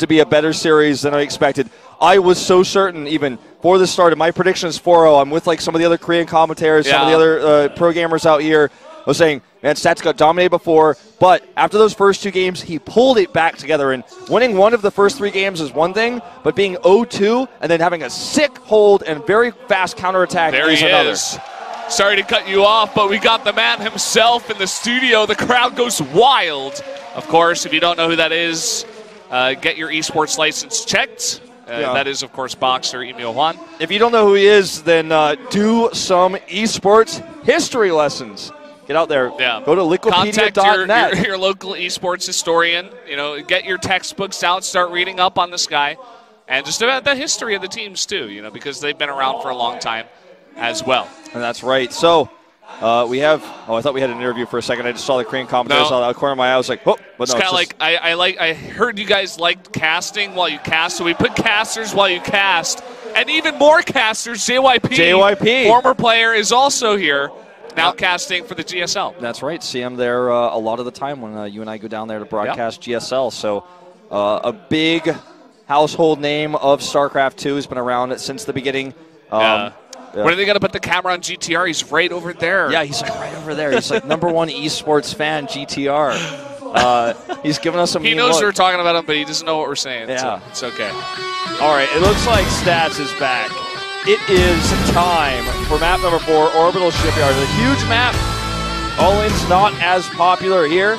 to be a better series than I expected. I was so certain, even for the start, my prediction is 4-0. I'm with like some of the other Korean commentators, some of the other pro gamers out here. I was saying, man, Stats got dominated before, but after those first 2 games, he pulled it back together. And winning one of the first 3 games is one thing, but being 0-2 and then having a sick hold and very fast counterattack is another. Sorry to cut you off, but we got the man himself in the studio. The crowd goes wild. Of course, if you don't know who that is, get your esports license checked. That is, of course, Boxer Emil Juan. If you don't know who he is, then do some esports history lessons. Get out there. Yeah. Go to liquipedia.net. Contact your local esports historian. You know, get your textbooks out, start reading up on this guy, and just about the history of the teams too. You know, because they've been around for a long time as well. And that's right. So we have. Oh, I thought we had an interview for a second. I just saw the Korean commentators out of the corner of my eye. I was like, oh, but it's no. Kind of like I heard you guys liked casting while you cast, so we put casters while you cast, and even more casters. JYP, former player, is also here. Now casting for the GSL. That's right. See him there a lot of the time when you and I go down there to broadcast GSL. So a big household name of StarCraft 2 has been around since the beginning. When are they going to put the camera on GTR? He's right over there. Yeah, he's like right over there. He's like #1 esports fan, GTR. He's giving us some. He knows we're talking about him, but he doesn't know what we're saying. Yeah. So it's okay. All right. It looks like Stats is back. It is time for map number 4, Orbital Shipyard. A huge map. All-in's not as popular here.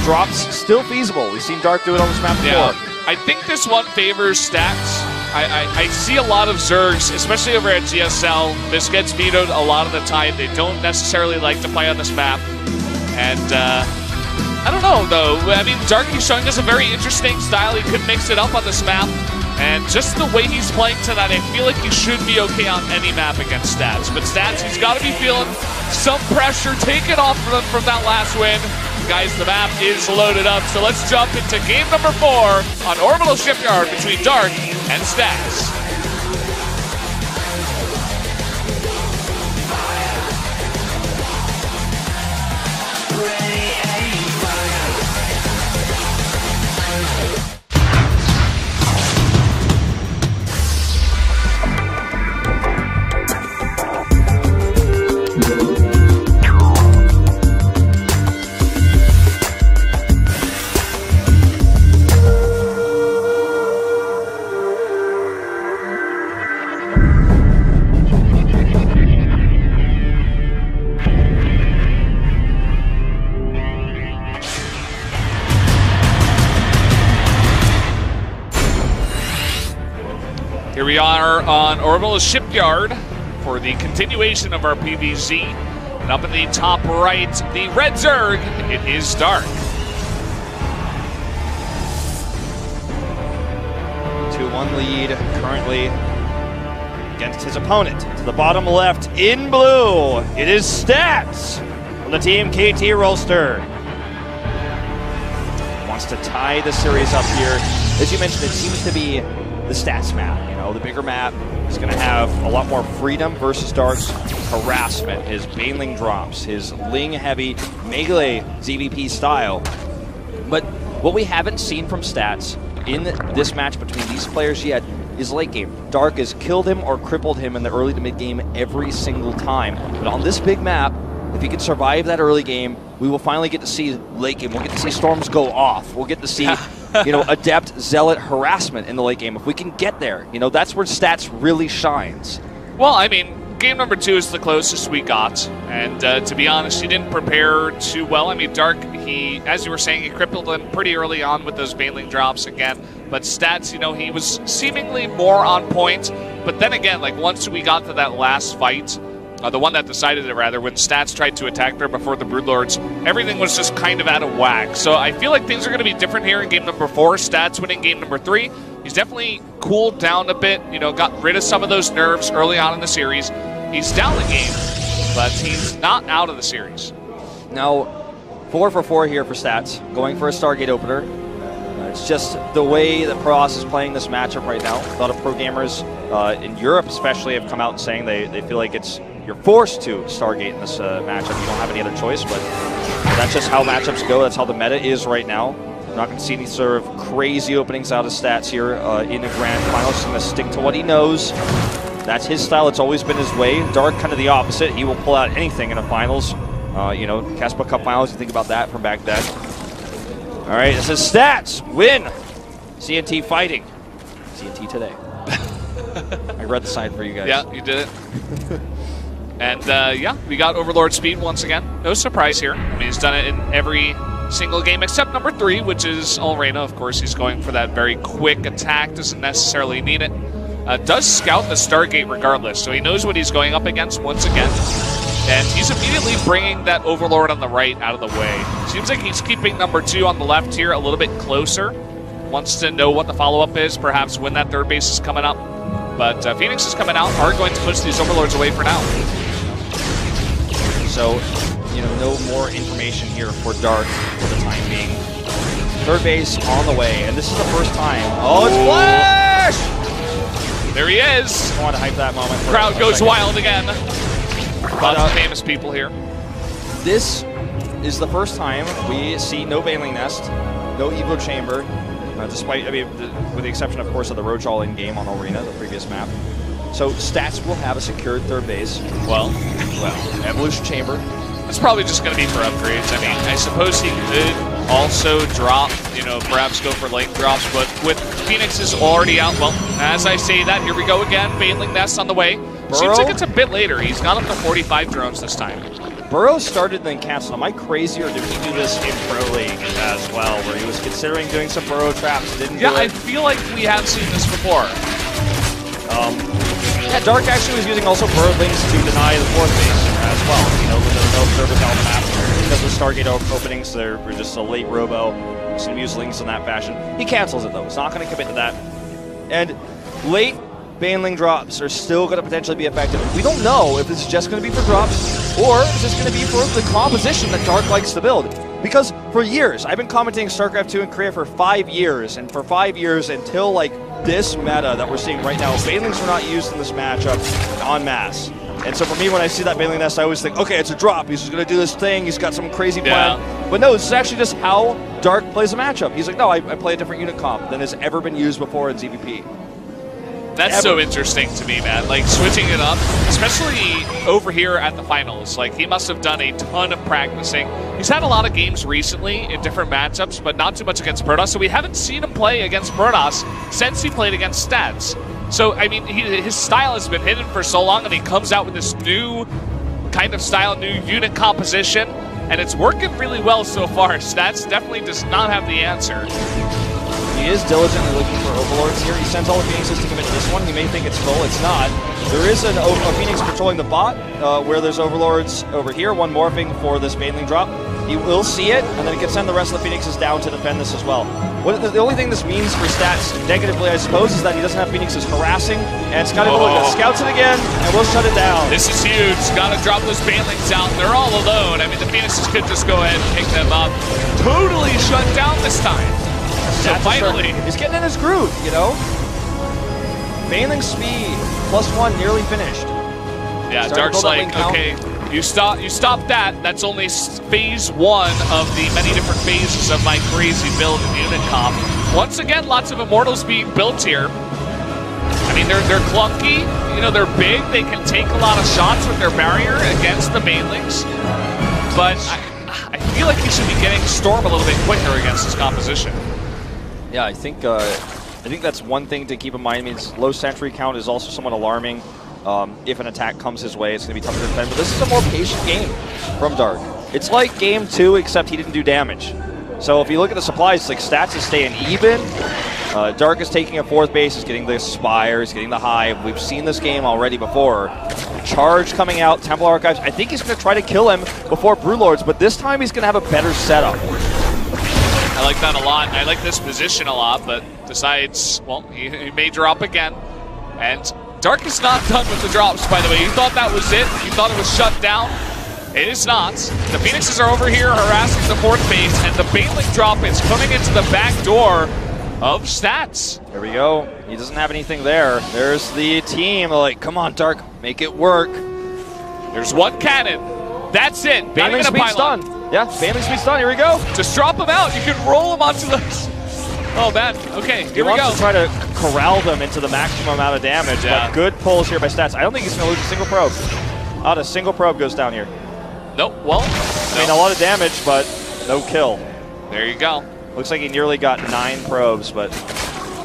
Drops still feasible. We've seen Dark do it on this map before. Yeah. I think this one favors Stats. I see a lot of Zergs, especially over at GSL. This gets vetoed a lot of the time. They don't necessarily like to play on this map. And I don't know, though. I mean, Darky's showing us a very interesting style. He could mix it up on this map. And just the way he's playing tonight, I feel like he should be okay on any map against Stats. But Stats, he's got to be feeling some pressure. Take it off from that last win. Guys, the map is loaded up, so let's jump into game number 4 on Orbital Shipyard between Dark and Stats. Here we are on Orbital Shipyard for the continuation of our PvZ. And up in the top right, the red Zerg, it is Dark. 2-1 lead currently against his opponent. To the bottom left, in blue, it is Stats from the team KT Rolster. Wants to tie the series up here. As you mentioned, it seems to be the Stats map. You know, the bigger map is going to have a lot more freedom versus Dark's harassment, his Baneling drops, his Ling-heavy melee ZVP style. But what we haven't seen from Stats in this match between these players yet is late game. Dark has killed him or crippled him in the early to mid game every single time. But on this big map, if he can survive that early game, we will finally get to see late game. We'll get to see storms go off. We'll get to see adept zealot harassment in the late game. If we can get there, that's where Stats really shines. Well, I mean, game number 2 is the closest we got. And to be honest, he didn't prepare too well. I mean, Dark, as you were saying, he crippled him pretty early on with those Baneling drops again. But Stats, he was seemingly more on point. But then again, like once we got to that last fight, the one that decided it, rather, when Stats tried to attack there before the Broodlords, everything was just kind of out of whack. So I feel like things are going to be different here in game number 4. Stats winning game number 3. He's definitely cooled down a bit, got rid of some of those nerves early on in the series. He's down the game, but he's not out of the series. Now, 4 for 4 here for Stats, going for a Stargate opener. It's just the way that Protoss is playing this matchup right now. A lot of pro gamers in Europe especially have come out and saying they feel like you're forced to Stargate in this matchup. You don't have any other choice, but that's just how matchups go. That's how the meta is right now. not going to see any sort of crazy openings out of stats here in the grand finals. He's going to stick to what he knows. That's his style. It's always been his way. Dark, kind of the opposite. He will pull out anything in the finals. You know, Casper Cup finals, you think about that from back then. All right, this is stats. Win. CNT fighting. CNT today. I read the sign for you guys. Yeah, you did it. And yeah, we got Overlord speed once again. No surprise here. I mean, he's done it in every single game except number 3, which is Alrena. Of course, he's going for that very quick attack. Doesn't necessarily need it. Does scout the Stargate regardless, so he knows what he's going up against once again. And he's immediately bringing that Overlord on the right out of the way. Seems like he's keeping number 2 on the left here a little bit closer. Wants to know what the follow-up is, perhaps when that third base is coming up. But Phoenix is coming out, are going to push these Overlords away for now. So, you know, no more information here for Dark for the time being. Third base on the way, and this is the first time. Oh, it's Flash! There he is. I want to hype that moment. Crowd goes wild again. Lots of famous people here. This is the first time we see no Baneling Nest, no Evo Chamber, despite, I mean, with the exception, of course, of the Roachall in-game on Arena, the previous map. So Stats will have a secured third base. Well, Evolution Chamber. It's probably just going to be for upgrades. I mean, I suppose he could also drop, you know, perhaps go for late drops, but with Phoenix is already out. Well, as I say that, here we go again. Baneling Nest on the way. Seems like it's a bit later. He's got up to 45 drones this time. Burrow started then canceled. Am I crazy, or did he do this in Pro League as well, where he was considering doing some Burrow traps, didn't do it? I feel like we have seen this before. Yeah, Dark actually was using also Burrow links to deny the fourth base as well. You know, with the no service on the map because of Stargate openings, there were just a late robo. He's going to use links in that fashion. He cancels it though. He's not going to commit to that. And late Baneling drops are still going to potentially be effective. We don't know if this is just going to be for drops or if this is going to be for the composition that Dark likes to build. Because for years, I've been commenting Starcraft 2 in Korea for 5 years, and for 5 years until like this meta that we're seeing right now, Banelings were not used in this matchup en masse. And so for me, when I see that Baneling Nest, I always think, okay, it's a drop. He's just going to do this thing. He's got some crazy plan. But no, this is actually just how Dark plays a matchup. He's like, no, I play a different unit comp than has ever been used before in ZVP. That's so interesting to me, man. Like, switching it up, especially over here at the finals. Like, he must have done a ton of practicing. He's had a lot of games recently in different matchups, but not too much against Protoss. So we haven't seen him play against Protoss since he played against Stats. So, I mean, his style has been hidden for so long, and he comes out with this new kind of style, new unit composition, and it's working really well so far. Stats definitely does not have the answer. He is diligently looking for Overlords here. He sends all the Phoenixes to commit to this one. He may think it's full. It's not. There is a Phoenix patrolling the bot where there's Overlords over here. One morphing for this Baneling drop. He will see it, and then he can send the rest of the Phoenixes down to defend this as well. The only thing this means for Stats negatively, I suppose, is that he doesn't have Phoenixes harassing, and it's kind of scouts it again, and we'll shut it down. This is huge. Got to drop those Banelings out. They're all alone. I mean, the Phoenixes could just go ahead and pick them up. Totally shut down this time. So finally, he's getting in his groove, you know? Baneling speed, +1, nearly finished. Yeah, Dark's like, okay, you stop that. That's only phase 1 of the many different phases of my crazy build and unit comp. Once again, lots of Immortals being built here. I mean, they're clunky, you know, they're big, they can take a lot of shots with their barrier against the Banelings, but I feel like he should be getting Storm a little bit quicker against his composition. Yeah, I think that's one thing to keep in mind. I mean, his low sentry count is also somewhat alarming. If an attack comes his way, it's going to be tougher to defend. But this is a more patient game from Dark. It's like game 2, except he didn't do damage. So if you look at the supplies, like Stats is staying even. Dark is taking a 4th base, is getting the Spire, is getting the Hive. We've seen this game already before. Charge coming out, Temple Archives. I think he's going to try to kill him before Brewlords, but this time he's going to have a better setup. I like that a lot. I like this position a lot, but decides, well, he may drop again. And Dark is not done with the drops, by the way. You thought that was it? You thought it was shut down? It is not. The Phoenixes are over here harassing the 4th base, and the Baneling drop is coming into the back door of Stats. There we go. He doesn't have anything there. There's the team. They're like, come on, Dark, make it work. There's one cannon. That's it. Baneling speed's done. Yeah, Baneling's speed's done. Here we go. Just drop him out. You can roll him onto those. Oh, man. Okay, here we go. He wants to try to corral them into the maximum amount of damage, but good pulls here by Stats. I don't think he's going to lose a single probe. A single probe goes down here. Nope, well. I mean, a lot of damage, but no kill. There you go. Looks like he nearly got 9 probes, but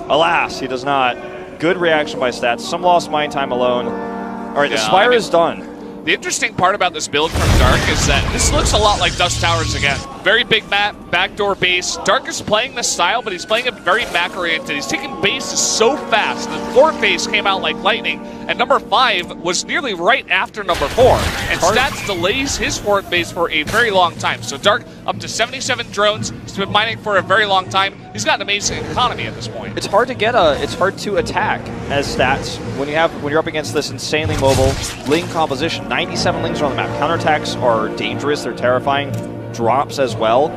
alas, he does not. Good reaction by Stats. Some lost mine time alone. All right, the Spire is done. The interesting part about this build from Dark is that this looks a lot like Dust Towers again. Very big map, backdoor base. Dark is playing this style, but he's playing it very map-oriented. He's taking bases so fast. The 4th base came out like lightning, and number 5 was nearly right after number 4. And Stats delays his 4th base for a very long time. So Dark up to 77 drones. He's been mining for a very long time. He's got an amazing economy at this point. It's hard to it's hard to attack as Stats when you're up against this insanely mobile Ling composition. 97 Lings are on the map. Counterattacks are dangerous. They're terrifying. Drops as well.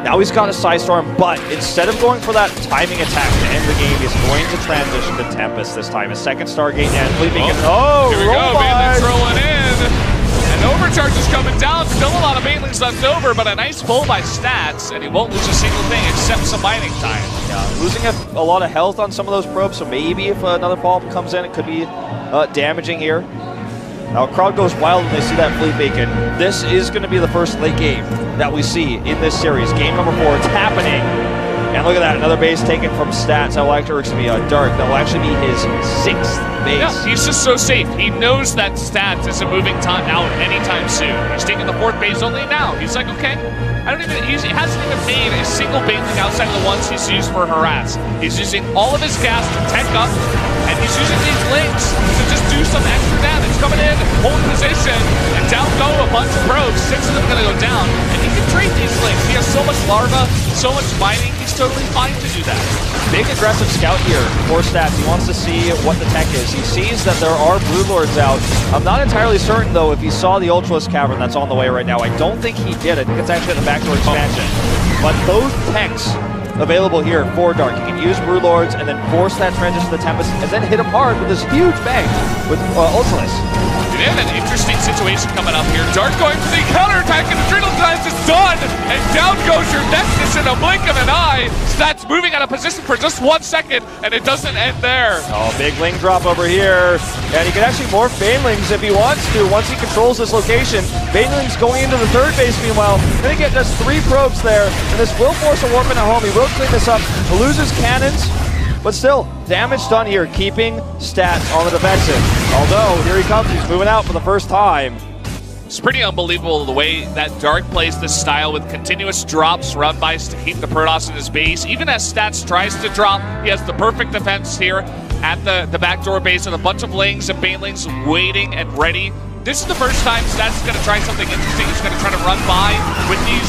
Now he's got a Side Storm, but instead of going for that timing attack to end the game, he's going to transition to Tempest this time. His second Stargate and Fleet Beacon. Oh, here we go. Baneling's rolling in. And Overcharge is coming down. Still a lot of Banelings left over, but a nice pull by Stats, and he won't lose a single thing except some mining time. Yeah, losing a lot of health on some of those probes, so maybe if another bomb comes in, it could be damaging here. Now, crowd goes wild when they see that Fleet Beacon. This is going to be the first late game that we see in this series. Game number 4, it's happening. And look at that, another base taken from Stats. That will actually be Dark. That will actually be his 6th base. Yeah, he's just so safe. He knows that Stats isn't moving out anytime soon. He's taking the 4th base only now. He's like, okay, he hasn't even made a single Baneling outside of the ones he's used for Harass. He's using all of his gas to tech up, and he's using these links to just do some extra damage. Coming in, hold position, and down go a bunch of probes. 6 of them going to go down, and he can trade these links. He has so much larva, so much mining, he's totally fine to do that. Big aggressive scout here for Stats. He wants to see what the tech is. He sees that there are Broodlords out. I'm not entirely certain, though, if he saw the Ultralisk Cavern that's on the way right now. I don't think he did. I think it's actually at the backdoor expansion. But both techs available here for Dark. He can use Broodlords and then force that transition to the Tempest and then hit him hard with this huge bang with Ultralisk. We have an interesting situation coming up here. Dark going for the counterattack, and Adrenal Glands is done! And down goes your Nexus in a blink of an eye! Stats moving out of position for just 1 second, and it doesn't end there. Oh, big Ling drop over here. And he can actually morph Banelings if he wants to, once he controls this location. Banelings going into the 3rd base, meanwhile. Gonna get just 3 probes there, and this will force a Warpman at home. He will clean this up. He'll lose his cannons, but still, damage done here, keeping Stats on the defensive. Although, here he comes, he's moving out for the first time. It's pretty unbelievable the way that Dark plays this style with continuous drops, run-bys to keep the Protoss in his base. Even as Stats tries to drop, he has the perfect defense here at the backdoor base with a bunch of Lings and Banelings waiting and ready. This is the first time Stats is going to try something interesting. He's going to try to run by with these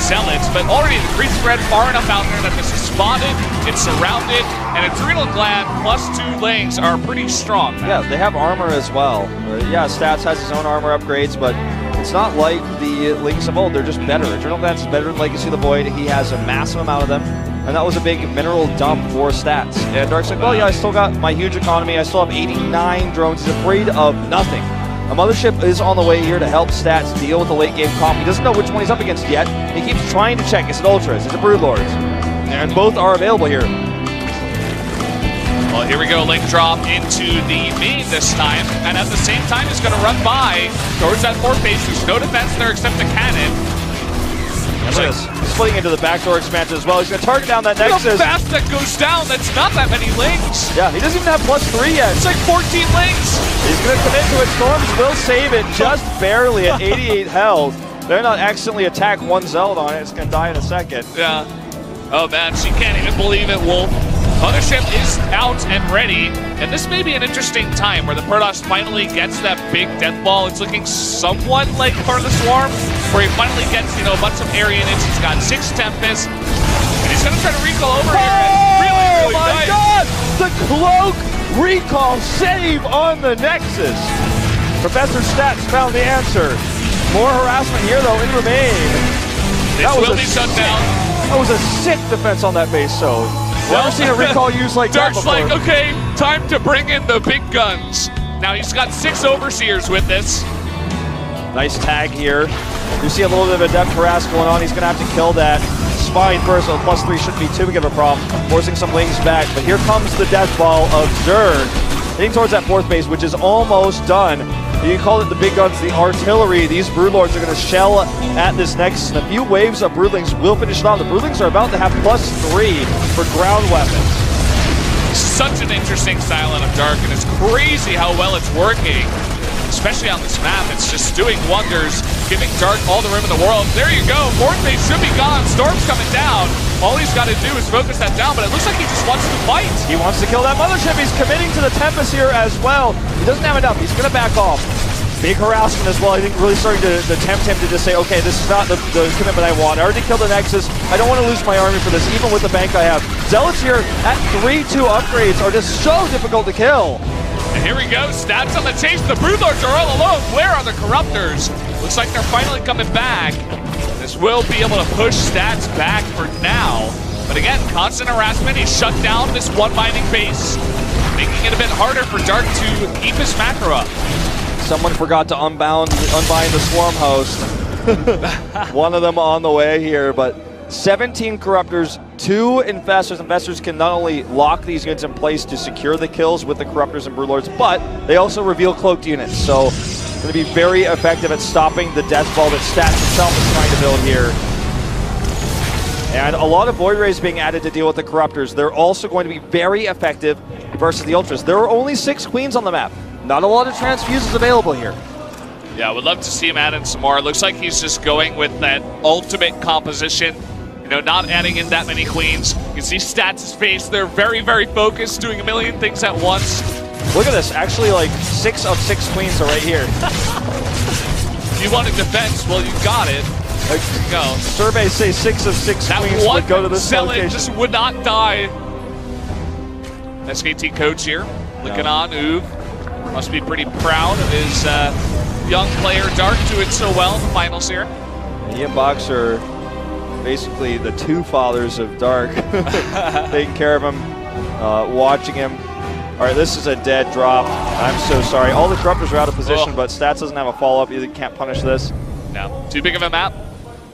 Zealots, but already the creep spread far enough out there that this is spotted, it's surrounded, and Adrenal Gland plus 2 Lings are pretty strong now. Yeah, they have armor as well. Yeah, Stats has his own armor upgrades, but it's not like the Lings of old. They're just better. Adrenal Gland is better than Legacy of the Void. He has a massive amount of them, and that was a big mineral dump for Stats. And Dark's like, well, yeah, I still got my huge economy. I still have 89 drones. He's afraid of nothing. A mothership is on the way here to help Stats deal with the late game comp. He doesn't know which one he's up against yet. He keeps trying to check. Is it Ultras? Is it Broodlords? And both are available here. Well, here we go. Link drop into the main this time. And at the same time, he's going to run by towards that 4th base. There's no defense there except the cannon. He's splitting into the backdoor expansion as well. He's going to target down that Nexus. Look how fast that goes down. That's not that many Lings. Yeah, he doesn't even have +3 yet. It's like 14 Lings. He's going to commit to it. Storms will save it just barely at 88 health. They're not accidentally attack 1 Zealot on it. It's going to die in a second. Yeah. Oh, man, she can't even believe it, Wolf. Mothership is out and ready, and this may be an interesting time where the Protoss finally gets that big death ball. It's looking somewhat like part of the Swarm, where he finally gets, a bunch of area units. He's got 6 Tempests, and he's going to try to recall over here. Oh, really my nice. God! The Cloak recall save on the Nexus. Professor Stats found the answer. More harassment here, though, in Remain. This will be shut down. That was a sick defense on that base, so. Never seen a recall used like that Dark's before. like, okay, time to bring in the big guns. Now he's got 6 Overseers with this. Nice tag here. You see a little bit of a depth harass going on. He's going to have to kill that spine first, so +3 shouldn't be too big of a problem, forcing some wings back. But here comes the death ball of Zerg, heading towards that 4th base, which is almost done. You can call it the big guns, the artillery. These Broodlords are going to shell at this Nexus, and a few waves of Broodlings will finish it off. The Broodlings are about to have +3 for ground weapons. Such an interesting style out of Dark, and it's crazy how well it's working. Especially on this map, it's just doing wonders, giving Dark all the room in the world. There you go, 4th base should be gone, Storm's coming down. All he's got to do is focus that down, but it looks like he just wants to fight. He wants to kill that Mothership, he's committing to the Tempest here as well. He doesn't have enough, he's going to back off. Big harassment as well, I think really starting to tempt him to just say, okay, this is not the commitment I want. I already killed the Nexus, I don't want to lose my army for this, even with the bank I have. Zealots here at 3-2 upgrades are just so difficult to kill. And here we go, Stats on the chase. The Broodlords are all alone. Where are the Corruptors? Looks like they're finally coming back. This will be able to push Stats back for now. But again, constant harassment. He shut down this one mining base, making it a bit harder for Dark to keep his macro up. Someone forgot to unbind the Swarm host. One of them on the way here, but 17 Corruptors, 2 Infestors. Infestors can not only lock these units in place to secure the kills with the Corruptors and Broodlords, but they also reveal cloaked units. So going to be very effective at stopping the death ball that Stats himself is trying to build here. And a lot of Void Rays being added to deal with the Corruptors. They're also going to be very effective versus the Ultras. There are only 6 Queens on the map. Not a lot of transfuses available here. Yeah, I would love to see him add in some more. It looks like he's just going with that ultimate composition. You know, not adding in that many Queens. You can see Stats' face. They're very, very focused, doing a million things at once. Look at this. Actually, like 6 of 6 Queens are right here. If you wanted defense, well, you got it. There you go. Surveys say 6 of 6 that Queens would go to this location. Just would not die. SKT coach here, looking on. Uv must be pretty proud of his young player Dark doing so well in the finals here. He and Box are basically the 2 fathers of Dark, taking care of him, watching him. All right, this is a dead drop. I'm so sorry. All the Corruptors are out of position, but Stats doesn't have a follow-up. You can't punish this. No, too big of a map.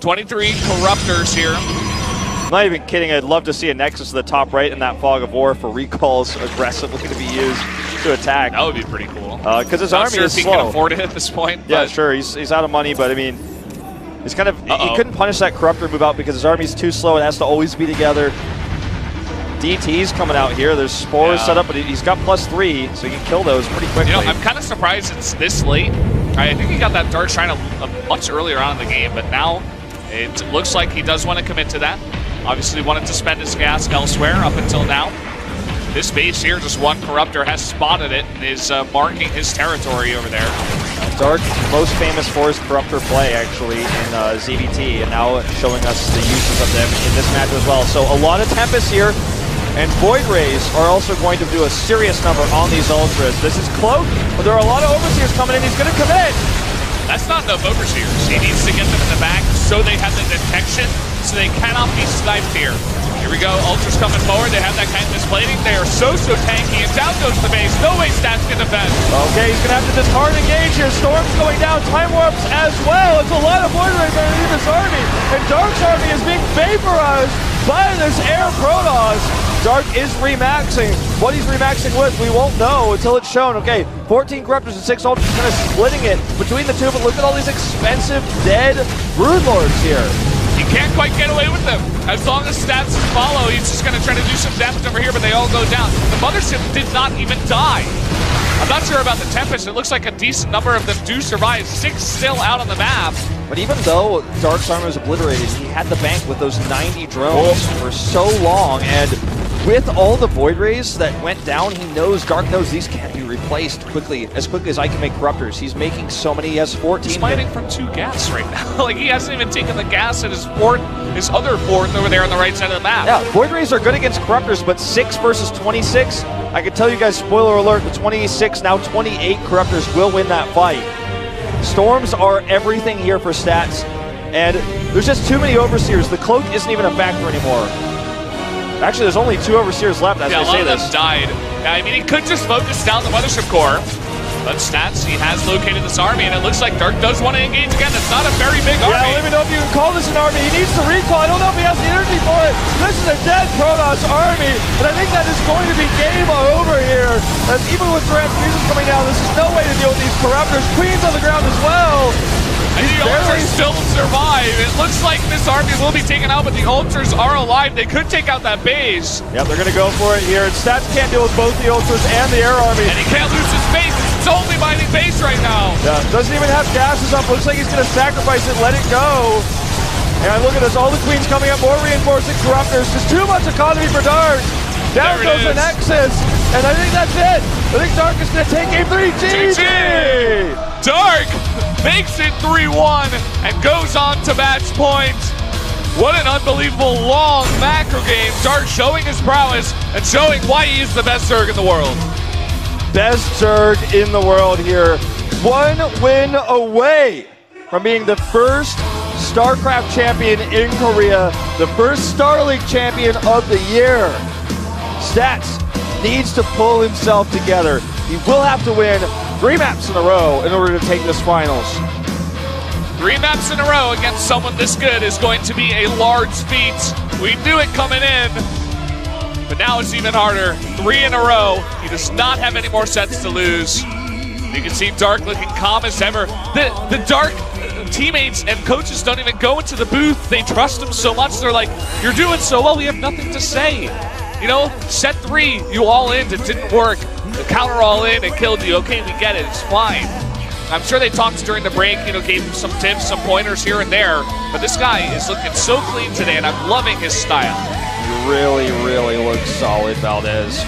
23 Corruptors here. I'm not even kidding. I'd love to see a Nexus to the top right in that fog of war for recalls aggressively to be used to attack. That would be pretty cool. Because his army is slow. He can afford it at this point. Yeah, sure. He's out of money, but I mean, it's kind of he couldn't punish that Corruptor move out because his army's too slow. It has to always be together. DT's coming out here. There's spores set up, but he's got +3, so he can kill those pretty quickly. You know, I'm kind of surprised it's this late. I think he got that Dark Shrine much earlier on in the game, but now it looks like he does want to commit to that. Obviously wanted to spend his gas elsewhere up until now. This base here, just one Corruptor has spotted it and is marking his territory over there. Dark, most famous for his Corruptor play, actually, in ZBT, and now showing us the uses of them in this match as well. So a lot of Tempest here, and Void Rays are also going to do a serious number on these Ultras. This is Cloak, but there are a lot of Overseers coming in. He's going to commit. That's not enough Overseers. He needs to get them in the back so they have the detection, so they cannot be sniped here. Here we go, Ultras coming forward. They have that kind of misplating. They are so tanky, and down goes the base. No way Stats can defend. Okay, he's going to have to just hard engage here. Storm's going down, Time Warps as well. It's a lot of Void Rays underneath this army, and Dark's army is being vaporized by this Air Protoss. Dark is remaxing. What he's remaxing with, we won't know until it's shown. Okay, 14 Corruptors and 6 Ultras, kind of splitting it between the two, but look at all these expensive dead Broodlords here. He can't quite get away with them. As long as Stats follow, he's just going to try to do some damage over here, but they all go down. The Mothership did not even die. I'm not sure about the Tempest. It looks like a decent number of them do survive. 6 still out on the map. But even though Dark's armor was obliterated, he had the bank with those 90 drones for so long, and with all the Void Rays that went down, he knows, Dark knows these can't be replaced as quickly as I can make Corruptors. He's making so many, he has 14. He's fighting from 2 gas right now. Like, he hasn't even taken the gas at his other fourth over there on the right side of the map. Yeah, Void Rays are good against Corruptors, but 6 versus 26, I can tell you guys, spoiler alert, the 26, now 28 Corruptors will win that fight. Storms are everything here for Stats, and there's just too many Overseers. The Cloak isn't even a factor anymore. Actually, there's only 2 Overseers left as I say this. A lot of them died. I mean, he could just focus down the Mothership Core, But Stats, he has located this army, and it looks like Dark does want to engage again. It's not a very big army. Yeah, let me know if you can call this an army. He needs to recall. I don't know if he has the energy for it. This is a dead Protoss army, but I think that is going to be game over here. As even with transfusions coming down, this is no way to deal with these Corruptors. Queen's on the ground as well. And the Ultras still survive. It looks like this army will be taken out, but the Ultras are alive. They could take out that base. Yeah, they're going to go for it here. And Stats can't deal with both the Ultras and the air army. And he can't lose his base. It's only mining base right now. Yeah, doesn't even have gases up. Looks like he's going to sacrifice it, let it go. And look at this, all the Queens coming up, more reinforcing Corruptors. Just too much economy for Dark. Down goes the Nexus. And I think that's it. I think Dark is going to take game 3. GG! Dark makes it 3-1 and goes on to match point. What an unbelievable long macro game. Dark showing his prowess and showing why he is the best Zerg in the world. Best Zerg in the world here. 1 win away from being the first Starcraft champion in Korea, the first StarLeague champion of the year. Stats needs to pull himself together. He will have to win 3 maps in a row in order to take this finals. 3 maps in a row against someone this good is going to be a large feat. We knew it coming in, but now it's even harder. 3 in a row. He does not have any more sets to lose. You can see Dark looking calm as ever. The Dark teammates and coaches don't even go into the booth. They trust him so much. They're like, you're doing so well, we have nothing to say. You know, set 3, you all in, it didn't work. The counter all in, it killed you. Okay, we get it, it's fine. I'm sure they talked during the break, you know, gave him some tips, some pointers here and there. But this guy is looking so clean today, and I'm loving his style. He really, really looks solid, Valdez.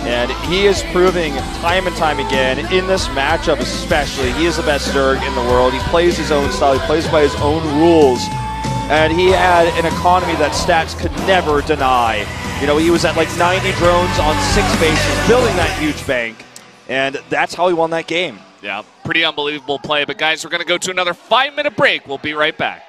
And he is proving time and time again, in this matchup especially, he is the best Zerg in the world. He plays his own style, he plays by his own rules. And he had an economy that Stats could never deny. You know, he was at like 90 drones on 6 bases, building that huge bank. And that's how he won that game. Yeah, pretty unbelievable play. But guys, we're going to go to another 5-minute break. We'll be right back.